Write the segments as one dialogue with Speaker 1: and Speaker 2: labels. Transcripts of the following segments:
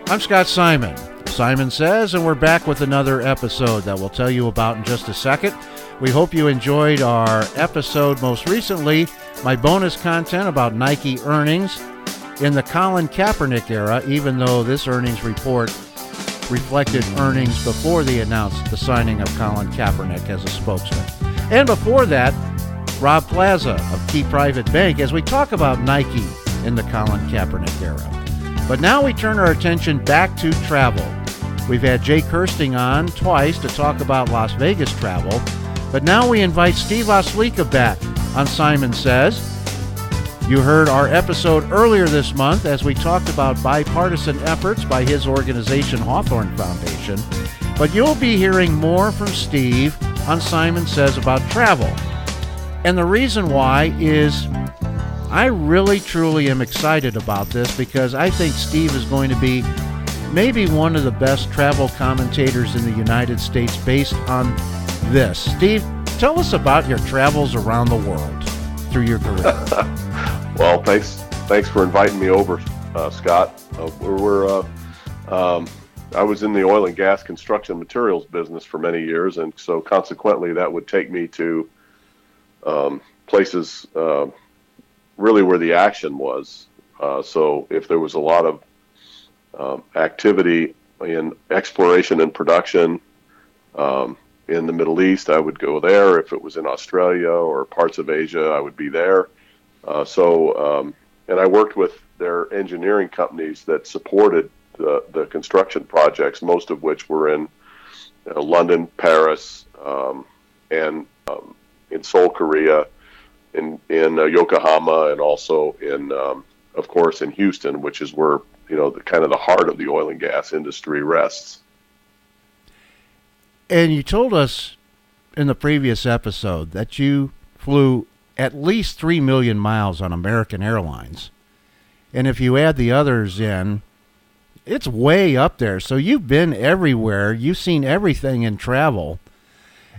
Speaker 1: I'm Scott Simon. Simon Says, and we're back with another episode that we'll tell you about in just a second. We hope you enjoyed our episode most recently, my bonus content about Nike earnings in the Colin Kaepernick era, even though this earnings report reflected earnings before they announced the signing of Colin Kaepernick as a spokesman. And before that, Rob Plaza of Key Private Bank as we talk about Nike in the Colin Kaepernick era. But now we turn our attention back to travel. We've had Jay Kersting on twice to talk about Las Vegas travel, but now we invite Steve Oslica back on Simon Says. You heard our episode earlier this month as we talked about bipartisan efforts by his organization, Hawthorne Foundation, but you'll be hearing more from Steve on Simon Says about travel. And the reason why is I really, truly am excited about this because I think Steve is going to be maybe one of the best travel commentators in the United States based on this. Steve, tell us about your travels around the world through your career.
Speaker 2: Well, thanks for inviting me over, Scott. I was in the oil and gas construction materials business for many years, and so consequently that would take me to places really where the action was. So if there was a lot of activity in exploration and production in the Middle East, I would go there. If it was in Australia or parts of Asia, I would be there. And I worked with their engineering companies that supported the construction projects, most of which were in London, Paris, and in Seoul, Korea, in Yokohama, and also in, of course, in Houston, which is where the heart of the oil and gas industry rests.
Speaker 1: And you told us in the previous episode that you flew at least 3 million miles on American Airlines, and if you add the others in, it's way up there. So you've been everywhere. You've seen everything in travel,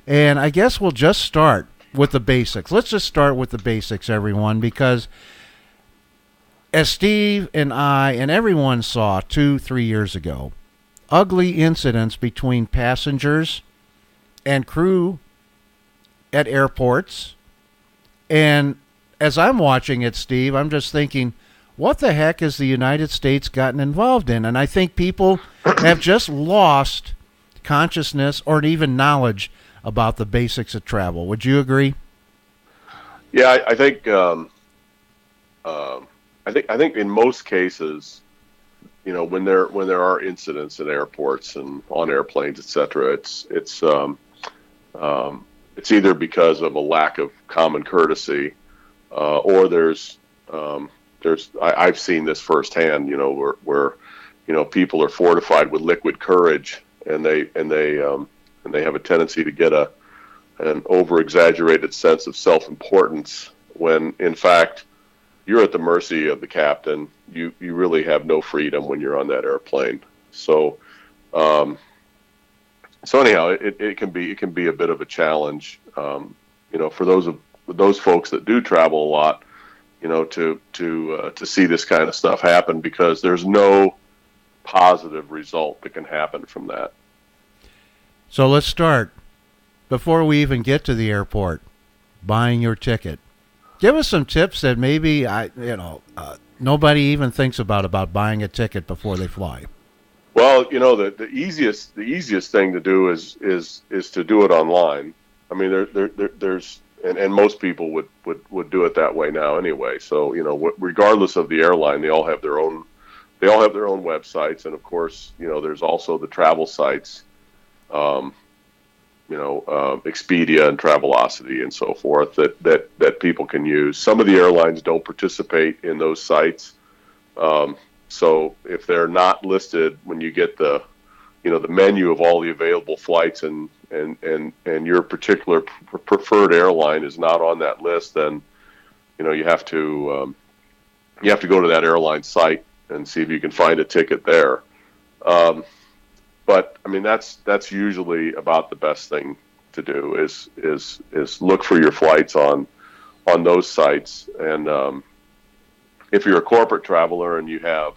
Speaker 1: and I guess we'll just start with the basics. Let's just start with the basics, everyone, because as Steve and I and everyone saw 2-3 years ago, ugly incidents between passengers and crew at airports. And as I'm watching it, Steve, I'm just thinking, what the heck has the United States gotten involved in? And I think people have just lost consciousness or even knowledge about the basics of travel. Would you agree?
Speaker 2: Yeah, I think in most cases, when there are incidents at airports and on airplanes, etc., it's either because of a lack of common courtesy, or I've seen this firsthand. Where people are fortified with liquid courage, and they have a tendency to get an over-exaggerated sense of self-importance when, in fact, you're at the mercy of the captain. You really have no freedom when you're on that airplane. So anyhow, it can be a bit of a challenge, for those folks that do travel a lot, to see this kind of stuff happen, because there's no positive result that can happen from that.
Speaker 1: So let's start, before we even get to the airport, buying your ticket. Give us some tips that maybe nobody even thinks about buying a ticket before they fly.
Speaker 2: Well, the easiest thing to do is to do it online. I mean, there's and most people would do it that way now anyway. So regardless of the airline, they all have their own websites, and of course, there's also the travel sites, Expedia and Travelocity and so forth that people can use. Some of the airlines don't participate in those sites, so if they're not listed when you get the menu of all the available flights and your particular preferred airline is not on that list, then you have to go to that airline site and see if you can find a ticket there. But I mean, that's usually about the best thing to do is look for your flights on those sites. And if you're a corporate traveler and you have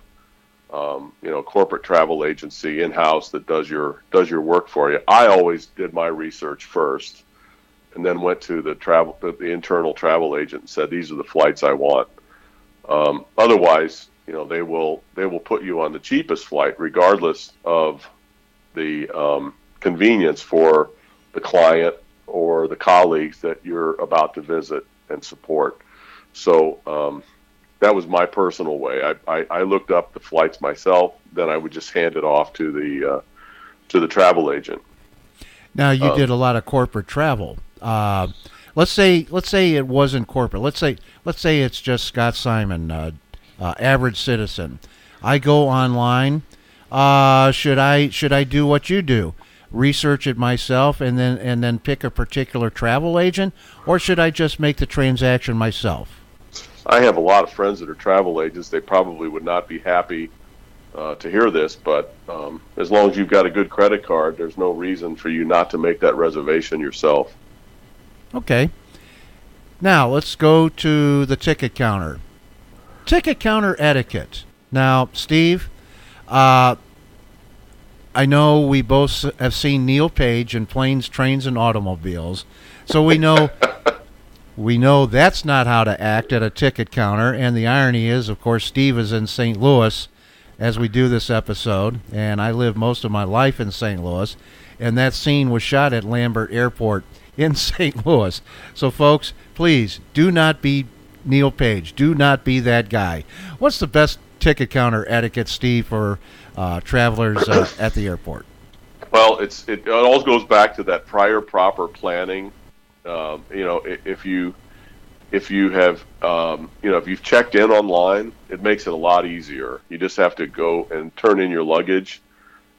Speaker 2: corporate travel agency in-house that does your work for you. I always did my research first, and then went to the internal travel agent and said, these are the flights I want. Otherwise, they will put you on the cheapest flight, regardless of the convenience for the client or the colleagues that you're about to visit and support. So that was my personal way. I looked up the flights myself. Then I would just hand it off to the travel agent.
Speaker 1: Now, you did a lot of corporate travel. Let's say it wasn't corporate. Let's say it's just Scott Simon, average citizen. I go online. Should I do what you do? Research it myself and then pick a particular travel agent, or should I just make the transaction myself?
Speaker 2: I have a lot of friends that are travel agents. They probably would not be happy to hear this, but as long as you've got a good credit card, there's no reason for you not to make that reservation yourself.
Speaker 1: Okay. Now, let's go to the ticket counter. Ticket counter etiquette. Now, Steve, I know we both have seen Neil Page in Planes, Trains, and Automobiles, so we know that's not how to act at a ticket counter. And the irony is, of course, Steve is in St. Louis as we do this episode, and I live most of my life in St. Louis, and that scene was shot at Lambert Airport in St. Louis. So, folks, please do not be Neil Page. Do not be that guy. What's the best ticket counter etiquette, Steve, for travelers at the airport?
Speaker 2: Well, it all goes back to that prior proper planning. If you have if you've checked in online, it makes it a lot easier. You just have to go and turn in your luggage,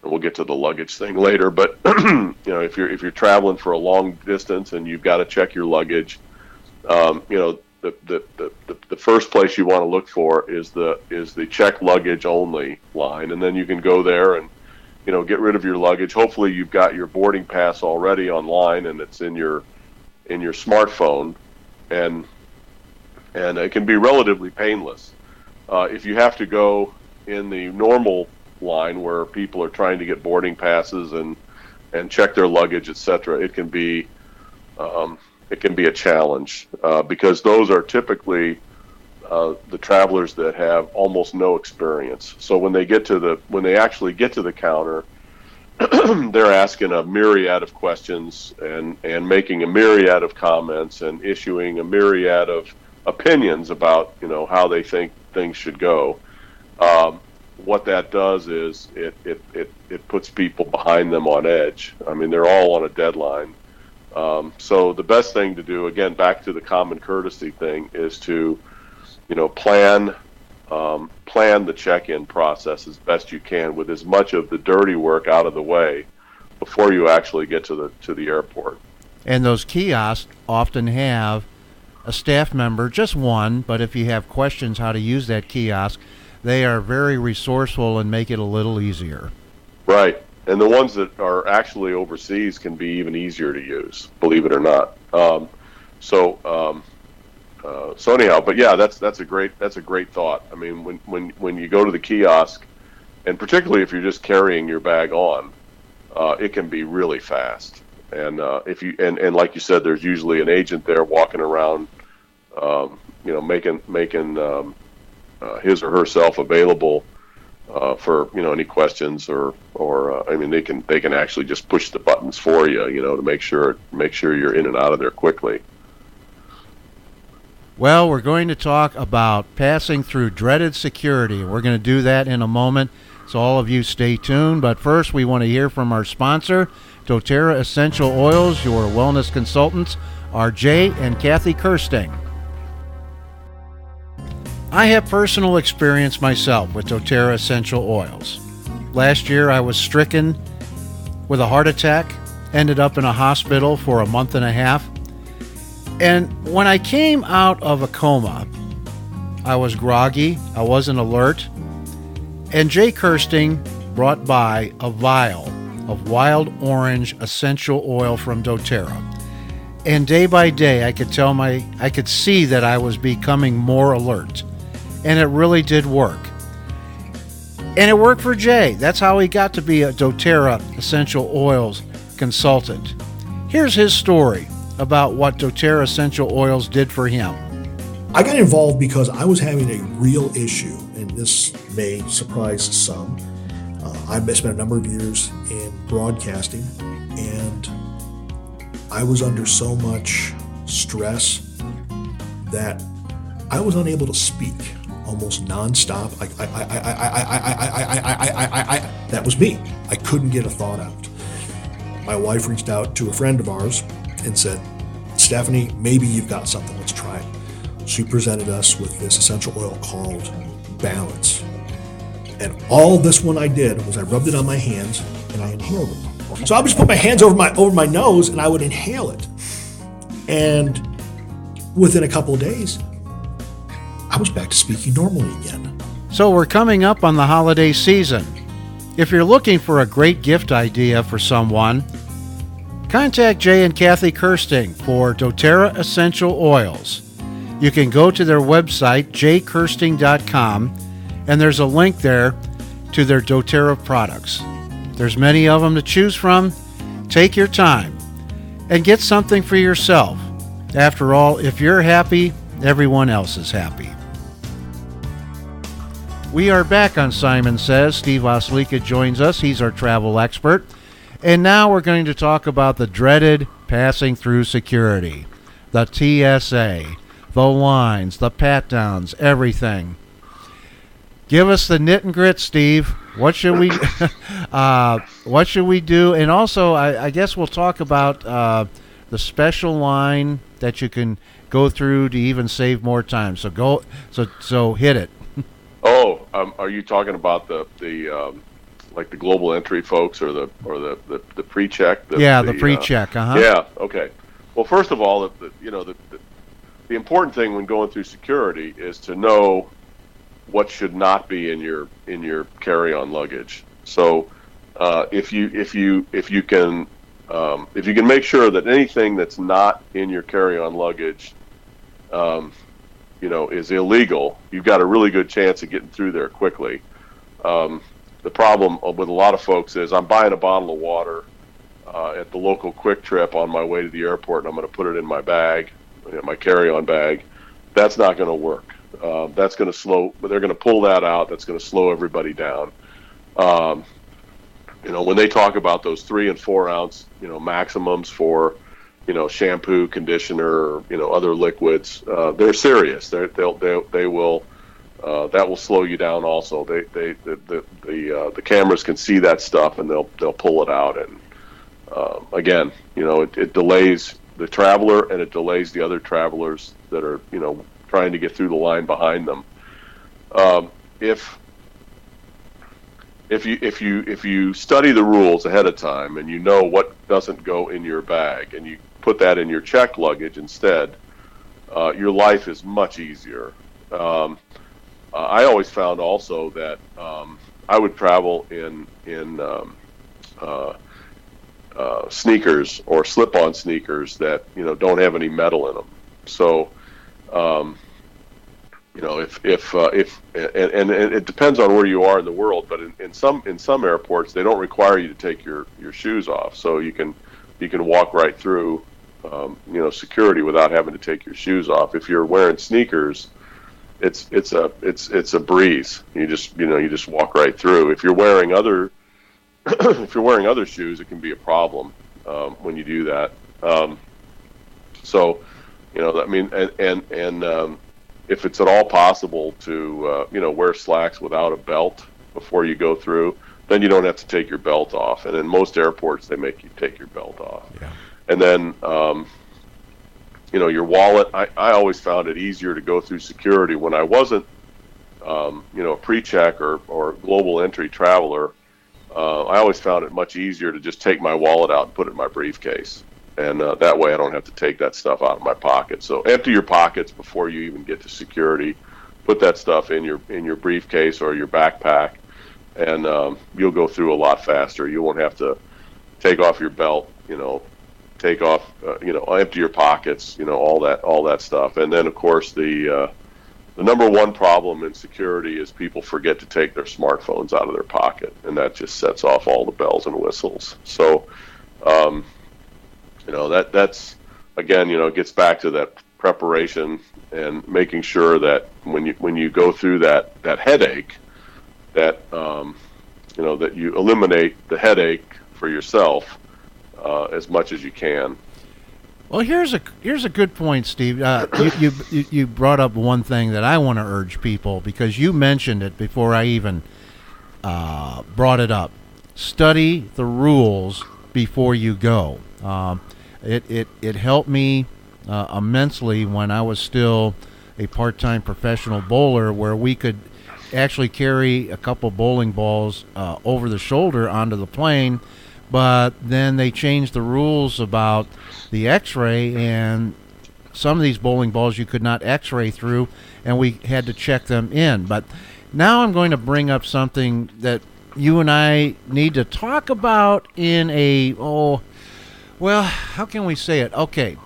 Speaker 2: and we'll get to the luggage thing later. But if you're traveling for a long distance and you've got to check your luggage, the first place you want to look for is the check luggage only line, and then you can go there and get rid of your luggage. Hopefully you've got your boarding pass already online and it's in your smartphone, and it can be relatively painless. If you have to go in the normal line where people are trying to get boarding passes and check their luggage, etc., it can be a challenge because those are typically the travelers that have almost no experience. So when they actually get to the counter, they're asking a myriad of questions and making a myriad of comments and issuing a myriad of opinions about how they think things should go. What that does is it puts people behind them on edge. I mean, they're all on a deadline. So the best thing to do, again, back to the common courtesy thing, is to plan the check-in process as best you can with as much of the dirty work out of the way before you actually get to the airport.
Speaker 1: And those kiosks often have a staff member, just one, but if you have questions how to use that kiosk, they are very resourceful and make it a little easier.
Speaker 2: Right. And the ones that are actually overseas can be even easier to use, believe it or not. So anyhow, but yeah, that's a great thought. I mean, when you go to the kiosk, and particularly if you're just carrying your bag on, it can be really fast. And and like you said, there's usually an agent there walking around, making his or herself available for any questions or I mean, they can actually just push the buttons for you, to make sure you're in and out of there quickly.
Speaker 1: Well, we're going to talk about passing through dreaded security. We're going to do that in a moment, so all of you stay tuned. But first, we want to hear from our sponsor, doTERRA Essential Oils. Your wellness consultants are Jay and Kathy Kersting. I have personal experience myself with doTERRA Essential Oils. Last year, I was stricken with a heart attack, ended up in a hospital for a month and a half. And when I came out of a coma, I was groggy, I wasn't alert, and Jay Kersting brought by a vial of wild orange essential oil from doTERRA. And day by day, I could see that I was becoming more alert, and it really did work. And it worked for Jay. That's how he got to be a doTERRA Essential Oils consultant. Here's his story about what doTERRA Essential Oils did for him.
Speaker 3: I got involved because I was having a real issue, and this may surprise some. I've spent a number of years in broadcasting, and I was under so much stress that I was unable to speak almost nonstop. That was me. I couldn't get a thought out. My wife reached out to a friend of ours and said, Stephanie, maybe you've got something, let's try it. She presented us with this essential oil called Balance. And all this one I did was I rubbed it on my hands and I inhaled it. So I would just put my hands over my nose and I would inhale it. And within a couple of days, I was back to speaking normally again.
Speaker 1: So we're coming up on the holiday season. If you're looking for a great gift idea for someone, contact Jay and Kathy Kersting for doTERRA Essential Oils. You can go to their website, jaykersting.com, and there's a link there to their doTERRA products. There's many of them to choose from. Take your time and get something for yourself. After all, if you're happy, everyone else is happy. We are back on Simon Says. Steve Oslica joins us. He's our travel expert. And now we're going to talk about the dreaded passing through security, the TSA, the lines, the pat-downs, everything. Give us the nit and grit, Steve. What should we what should we do? And also, I guess we'll talk about the special line that you can go through to even save more time. So hit it.
Speaker 2: Oh, are you talking about the like the global entry folks or the pre-check?
Speaker 1: The pre-check.
Speaker 2: Yeah. Okay. Well, first of all, the important thing when going through security is to know what should not be in your carry-on luggage. So if you can make sure that anything that's not in your carry-on luggage is illegal, you've got a really good chance of getting through there quickly. The problem with a lot of folks is I'm buying a bottle of water at the local Quick Trip on my way to the airport, and I'm going to put it in my bag, my carry-on bag. That's not going to work. That's going to slow, but they're going to pull that out. That's going to slow everybody down. When they talk about those 3 and 4 ounce, maximums for, shampoo, conditioner, other liquids, they're serious. They will. That will slow you down. Also, the cameras can see that stuff and they'll pull it out. And again, it delays the traveler and it delays the other travelers that are trying to get through the line behind them. If you study the rules ahead of time and you know what doesn't go in your bag and you put that in your checked luggage instead, your life is much easier. I always found also that I would travel in sneakers or slip-on sneakers that don't have any metal in them. So if it depends on where you are in the world, but in some airports they don't require you to take your shoes off, so you can walk right through security without having to take your shoes off. If you're wearing sneakers, it's a breeze. You just walk right through. If you're wearing other shoes, it can be a problem when you do that. If it's at all possible to wear slacks without a belt before you go through, then you don't have to take your belt off. And in most airports, they make you take your belt off. Yeah. And then your wallet. I always found it easier to go through security when I wasn't a pre-check or global entry traveler. I always found it much easier to just take my wallet out and put it in my briefcase. And that way I don't have to take that stuff out of my pocket. So empty your pockets before you even get to security. Put that stuff in your briefcase or your backpack, and you'll go through a lot faster. You won't have to take off your belt, take off, empty your pockets, all that stuff. And then of course the the number one problem in security is people forget to take their smartphones out of their pocket, and that just sets off all the bells and whistles. So, that's again, it gets back to that preparation and making sure that when you go through that headache, that that you eliminate the headache for yourself as much as you can.
Speaker 1: Well, here's a good point, Steve. You brought up one thing that I want to urge people, because you mentioned it before I even brought it up. Study the rules before you go. It helped me immensely when I was still a part-time professional bowler, where we could actually carry a couple bowling balls over the shoulder onto the plane, but then they changed the rules about the x-ray, and some of these bowling balls you could not x-ray through, and we had to check them in. But now I'm going to bring up something that you and I need to talk about in how can we say it? Okay,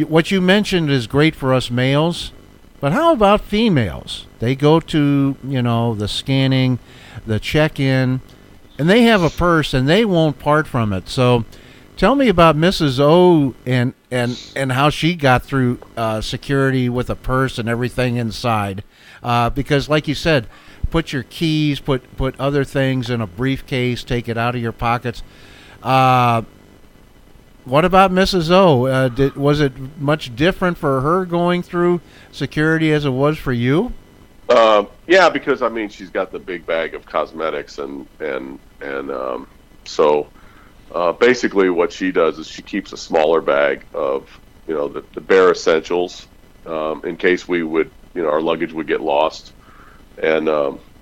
Speaker 1: what you mentioned is great for us males, but how about females? They go to, the scanning, the check-in, and they have a purse, and they won't part from it. So tell me about Mrs. O and how she got through security with a purse and everything inside. Because, like you said, put your keys, put other things in a briefcase, take it out of your pockets. What about Mrs. O? Was it much different for her going through security as it was for you?
Speaker 2: Yeah, because she's got the big bag of cosmetics, and so basically what she does is she keeps a smaller bag of the bare essentials in case we would our luggage would get lost, and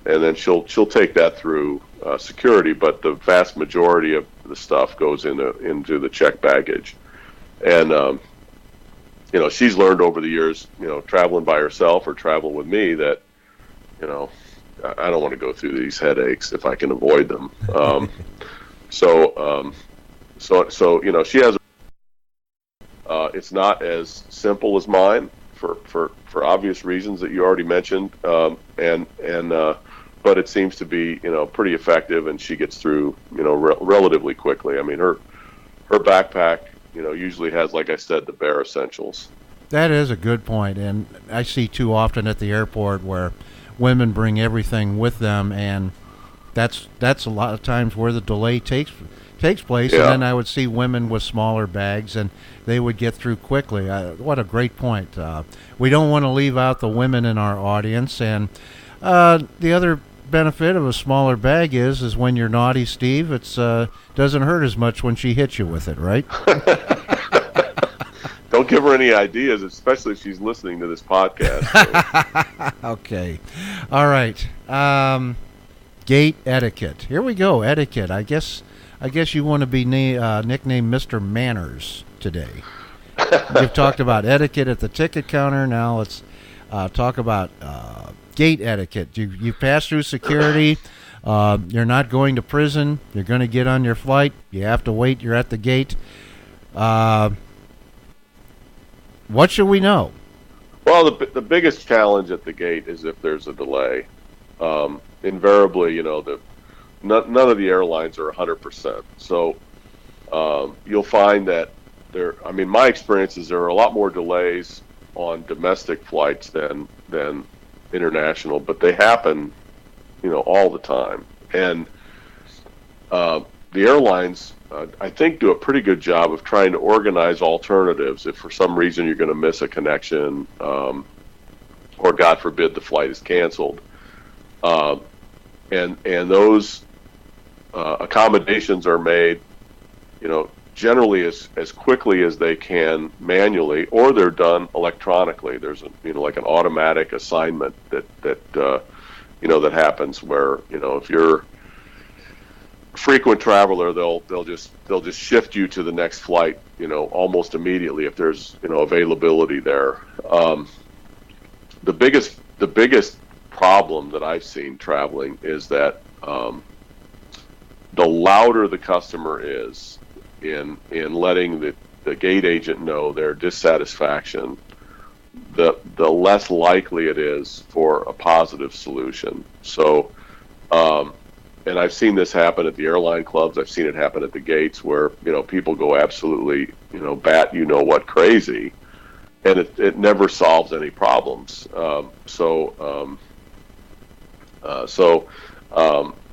Speaker 2: then she'll take that through security, but the vast majority of the stuff goes into the checked baggage, and she's learned over the years, traveling by herself or traveling with me, that I don't want to go through these headaches if I can avoid them. So she has. It's not as simple as mine for obvious reasons that you already mentioned, but it seems to be pretty effective, and she gets through relatively quickly. Her backpack usually has, like I said, the bare essentials.
Speaker 1: That is a good point, and I see too often at the airport where women bring everything with them, and that's a lot of times where the delay takes place. Yeah. And then I would see women with smaller bags, and they would get through quickly. What a great point. We don't want to leave out the women in our audience, and the other benefit of a smaller bag is when you're naughty, Steve, it's doesn't hurt as much when she hits you with it, right?
Speaker 2: Don't give her any ideas, especially if she's listening to this podcast.
Speaker 1: So. Okay. All right. Gate etiquette. Here we go. Etiquette. I guess you want to be nicknamed Mr. Manners today. You've talked about etiquette at the ticket counter. Now let's talk about gate etiquette. You pass through security. You're not going to prison. You're going to get on your flight. You have to wait. You're at the gate. What should we know?
Speaker 2: Well, the biggest challenge at the gate is if there's a delay. Invariably, none of the airlines are 100%. So you'll find that my experience is there are a lot more delays on domestic flights than international, but they happen, all the time. And the airlines, I think, do a pretty good job of trying to organize alternatives if for some reason you're going to miss a connection, or God forbid the flight is canceled. And those accommodations are made, generally as quickly as they can manually, or they're done electronically. There's like an automatic assignment that happens where if you're a frequent traveler, they'll just shift you to the next flight almost immediately if there's availability there. The biggest problem that I've seen traveling is that the louder the customer is in letting the gate agent know their dissatisfaction the less likely it is for a positive solution. So, and I've seen this happen at the airline clubs. I've seen it happen at the gates where, people go absolutely, bat what crazy, and it never solves any problems.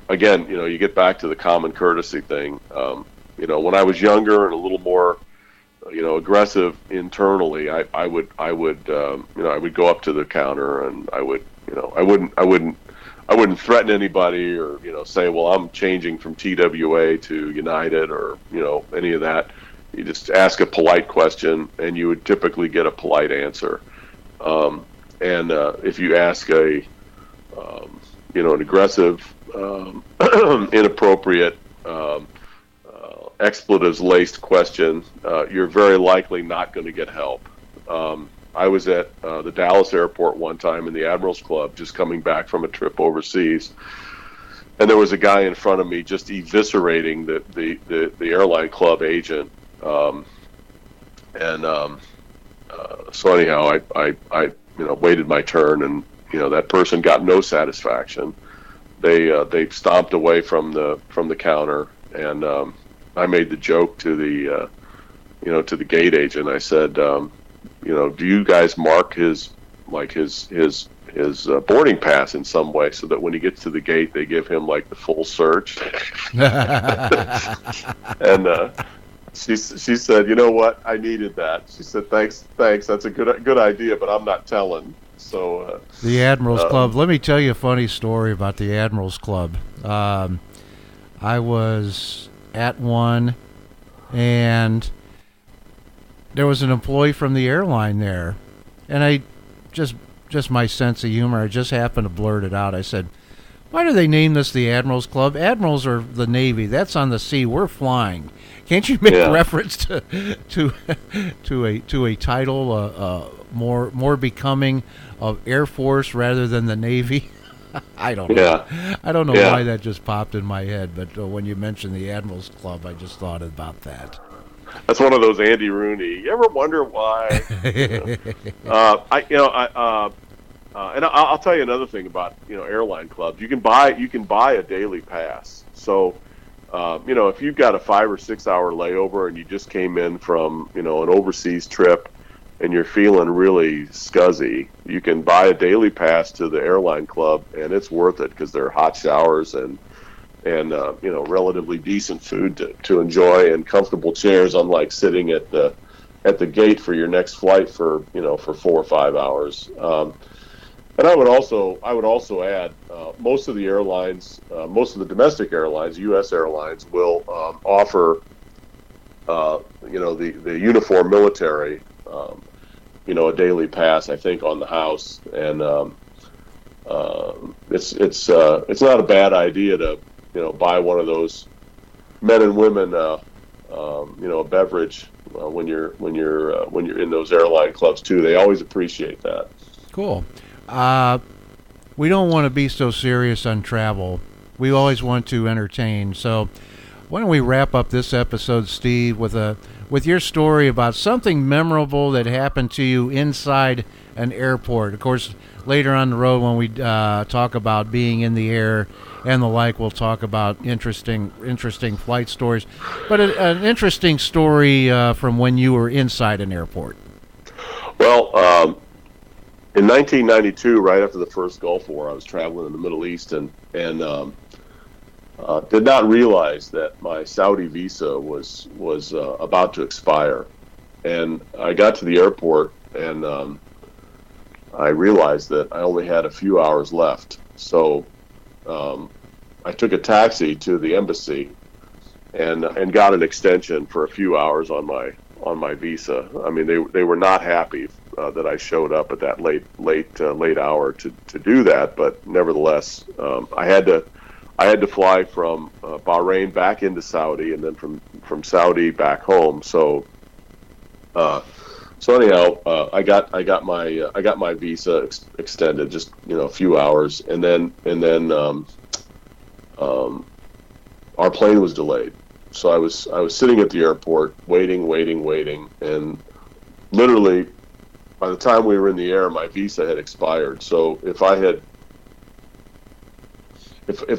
Speaker 2: Again, you get back to the common courtesy thing. When I was younger and a little more, aggressive internally, I would go up to the counter, and I wouldn't threaten anybody or, say, well, I'm changing from TWA to United or, any of that. You just ask a polite question, and you would typically get a polite answer. If you ask an aggressive, inappropriate, expletives-laced question, you're very likely not going to get help. I was at the Dallas airport one time in the Admirals Club, just coming back from a trip overseas, and there was a guy in front of me just eviscerating the airline club agent. So anyhow, I waited my turn, and that person got no satisfaction. They stomped away from the counter, and I made the joke to the gate agent. I said, do you guys mark his boarding pass in some way so that when he gets to the gate they give him the full search? And she said, you know what, I needed that. She said, thanks, that's a good idea, but I'm not telling. So
Speaker 1: the Admirals Club. Let me tell you a funny story about the Admirals Club. I was at one, and there was an employee from the airline there, and I just my sense of humor, I just happened to blurt it out. I said, why do they name this the Admirals Club? Admirals are the Navy. That's on the sea. We're flying. Can't you make reference to a title more becoming of Air Force rather than the Navy? I don't know. I don't know why that just popped in my head, but when you mentioned the Admirals Club, I just thought about that.
Speaker 2: That's one of those Andy Rooney. You ever wonder why? And I'll tell you another thing about airline clubs. You can buy a daily pass. So if you've got a 5 or 6 hour layover and you just came in from an overseas trip and you're feeling really scuzzy, you can buy a daily pass to the airline club, and it's worth it because there are hot showers and relatively decent food to enjoy and comfortable chairs, unlike sitting at the gate for your next flight for 4 or 5 hours. And I would also add, most of the airlines, most of the domestic airlines, U.S. airlines, will offer the uniform military a daily pass, I think, on the house, and it's not a bad idea to buy one of those men and women a beverage when you're in those airline clubs too. They always appreciate that.
Speaker 1: Cool. We don't want to be so serious on travel. We always want to entertain. So why don't we wrap up this episode, Steve, with your story about something memorable that happened to you inside an airport. Of course, later on the road when we talk about being in the air and the like, we'll talk about interesting flight stories. But an interesting story from when you were inside an airport.
Speaker 2: Well, in 1992, right after the first Gulf War, I was traveling in the Middle East and did not realize that my Saudi visa was about to expire. And I got to the airport, and I realized that I only had a few hours left. So I took a taxi to the embassy and got an extension for a few hours on my visa. I mean, they were not happy that I showed up at that late hour to do that, but nevertheless, I had to fly from Bahrain back into Saudi, and then from Saudi back home. So anyhow, I got my visa extended just a few hours, and then our plane was delayed. So I was sitting at the airport waiting, and literally by the time we were in the air, my visa had expired. So if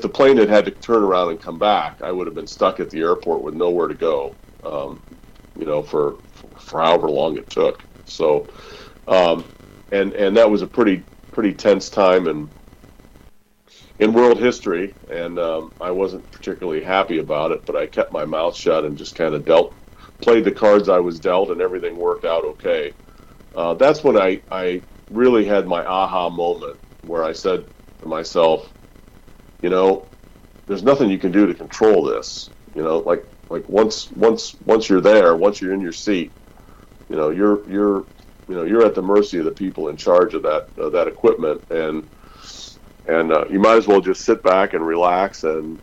Speaker 2: the plane had to turn around and come back, I would have been stuck at the airport with nowhere to go, for however long it took. So, and that was a pretty tense time in world history, and I wasn't particularly happy about it, but I kept my mouth shut and just kind of played the cards I was dealt, and everything worked out okay. That's when I really had my aha moment, where I said to myself, there's nothing you can do to control this. Like once you're there, once you're in your seat, you're at the mercy of the people in charge of that equipment, and you might as well just sit back and relax, and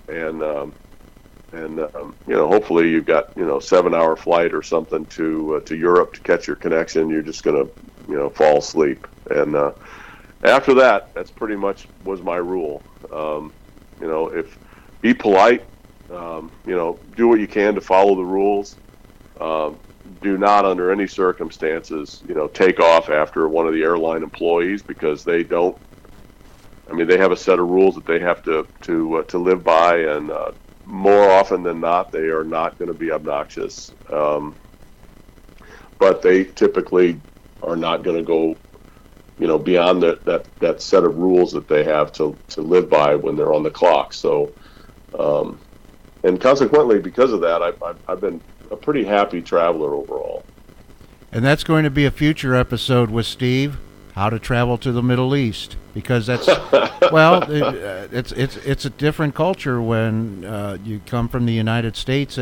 Speaker 2: hopefully you've got 7-hour flight or something to Europe to catch your connection. You're just gonna fall asleep, and after that's pretty much was my rule. If be polite, do what you can to follow the rules. Do not, under any circumstances, take off after one of the airline employees, because they don't. I mean, they have a set of rules that they have to live by, and more often than not, they are not going to be obnoxious. But they typically are not going to go, beyond that set of rules that they have to live by when they're on the clock. So, and consequently, because of that, I've been a pretty happy traveler overall.
Speaker 1: And that's going to be a future episode with Steve, how to travel to the Middle East, because that's it's a different culture when you come from the United States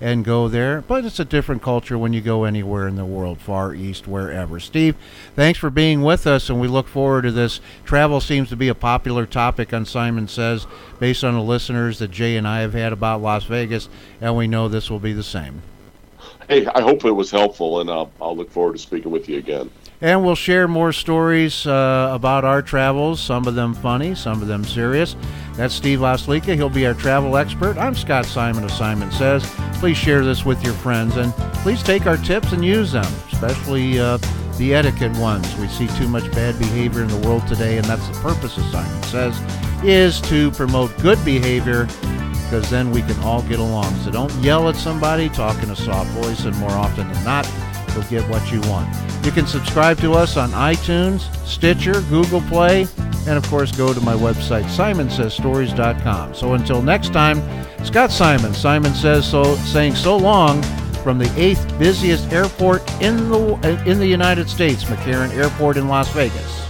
Speaker 1: and go there, but it's a different culture when you go anywhere in the world, Far East, wherever. Steve, thanks for being with us, and we look forward to this. Travel seems to be a popular topic on Simon Says, based on the listeners that Jay and I have had about Las Vegas, and we know this will be the same.
Speaker 2: Hey, I hope it was helpful, and I'll look forward to speaking with you again.
Speaker 1: And we'll share more stories about our travels, some of them funny, some of them serious. That's Steve Oslica. He'll be our travel expert. I'm Scott Simon of Simon Says. Please share this with your friends, and please take our tips and use them, especially the etiquette ones. We see too much bad behavior in the world today, and that's the purpose of Simon Says, is to promote good behavior, because then we can all get along. So don't yell at somebody, talk in a soft voice, and more often than not, you'll get what you want. You can subscribe to us on iTunes, Stitcher, Google Play, and of course go to my website, simonsaystories.com. So until next time, Scott Simon, Simon Says, saying so long from the 8th busiest airport in the United States, McCarran Airport in Las Vegas.